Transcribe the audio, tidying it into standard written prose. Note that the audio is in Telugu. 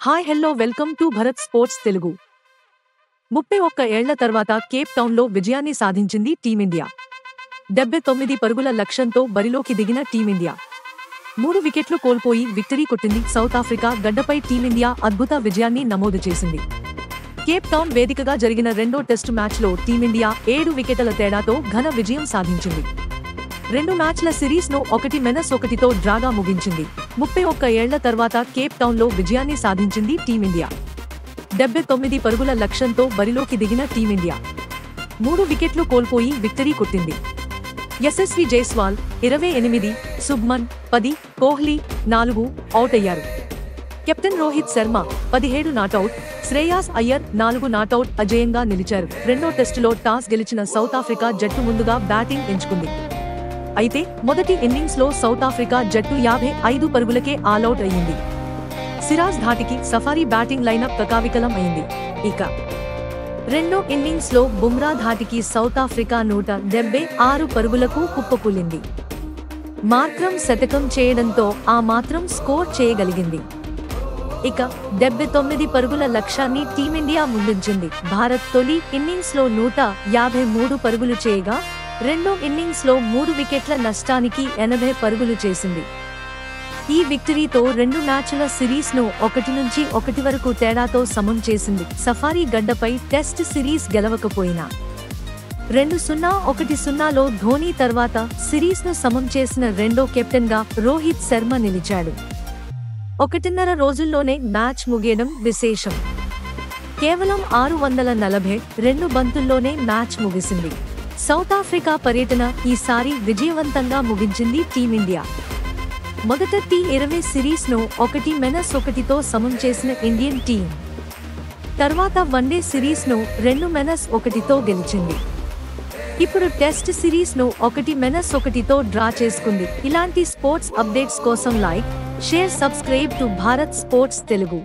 Hi hello welcome to Bharat sports Telugu. 31 ఏళ్ల తర్వాత కేప్ టౌన్లో విజయాన్ని సాధించింది టీమిండియా. 79 పరుగుల లక్ష్యంతో బరిలోకి దిగిన టీమిండియా 3 వికెట్లు కోల్పోయి విక్టరీ కొట్టింది. సౌత్ ఆఫ్రికా గడ్డపై టీమిండియా అద్భుత విజయాన్ని నమోదు చేసింది. కేప్ టౌన్ వేదికగా జరిగిన రెండో టెస్టు మ్యాచ్లో టీమిండియా 7 వికెట్ల తేడాతో ఘన విజయం సాధించింది. 2 మ్యాచ్ల సిరీస్ను 1-1తో డ్రాగా ముగించింది. 31 ఏళ్ల తర్వాత కేప్ టౌన్లో విజయాన్ని సాధించింది టీమిండియా. 79 పరుగుల లక్ష్యంతో బరిలోకి దిగిన టీమిండియా 3 వికెట్లు కోల్పోయి విక్టరీ కొట్టింది. యశస్వి జైస్వాల్ 28, శుభ్మన్ 10, కోహ్లీ 4 అవుట్ అయ్యారు. Captain Rohit Sharma 17 not out, Shreyas Iyer 4 not out అజేయంగా నిలిచారు. రెండో టెస్టులో టాస్ గెలిచిన సౌత్ ఆఫ్రికా జట్టు ముందుగా బ్యాటింగ్ ఎంచుకుంది. అయితే మొదటి ఇన్నింగ్స్లో సౌత్ ఆఫ్రికా జట్టు 55 పరుగులకే ఆలౌట్ అయ్యింది. సిరాజ్ ధాటికి సఫారీ బ్యాటింగ్ లైనప్ కకావికలం అయింది. ఇక రెండో ఇన్నింగ్స్లో బుమ్రా ధాటికి సౌత్ ఆఫ్రికా 176 పరుగులకు కుప్పకూలింది. మార్క్రమ్ శతకం చేయడంతో ఆ మాత్రం స్కోర్ చేయగలిగింది. ఇక 79 పరుగుల లక్ష్యాన్ని టీమిండియా ముందుంచింది. భారత్ తొలి ఇన్నింగ్స్లో 153 పరుగులు చేయగా రెండో ఇన్నింగ్స్లో 3 వికెట్ల నష్టానికి 80 పరుగులు చేసింది. ఈ విక్టరీతో 2 మ్యాచ్ల సిరీస్ను 1-1 వరకు తేడాతో సమం చేసింది. సఫారీ గడ్డపై టెస్ట్ సిరీస్ గెలవకపోయినా 2-0, 1-0లో ధోనీ తర్వాత సిరీస్ను సమం చేసిన రెండో కెప్టెన్గా రోహిత్ శర్మ నిలిచాడు. 1.5 రోజుల్లోనే మ్యాచ్ ముగియడం విశేషం. కేవలం 642 బంతుల్లోనే మ్యాచ్ ముగిసింది. సౌత్ ఆఫ్రికా పర్యటన ఈసారి విజయవంతంగా ముగించింది టీమిండియా. మొదట టీ20 సిరీస్ను 1-1తో సమం చేసిన ఇండియన్ టీం తర్వాత వన్డే సిరీస్ను 2-1తో గెలిచింది. ఇప్పుడు టెస్ట్ సిరీస్ను 1-1తో డ్రా చేసుకుంది. ఇలాంటి స్పోర్ట్స్ అప్డేట్స్ కోసం like, share, subscribe to Bharat sports Telugu.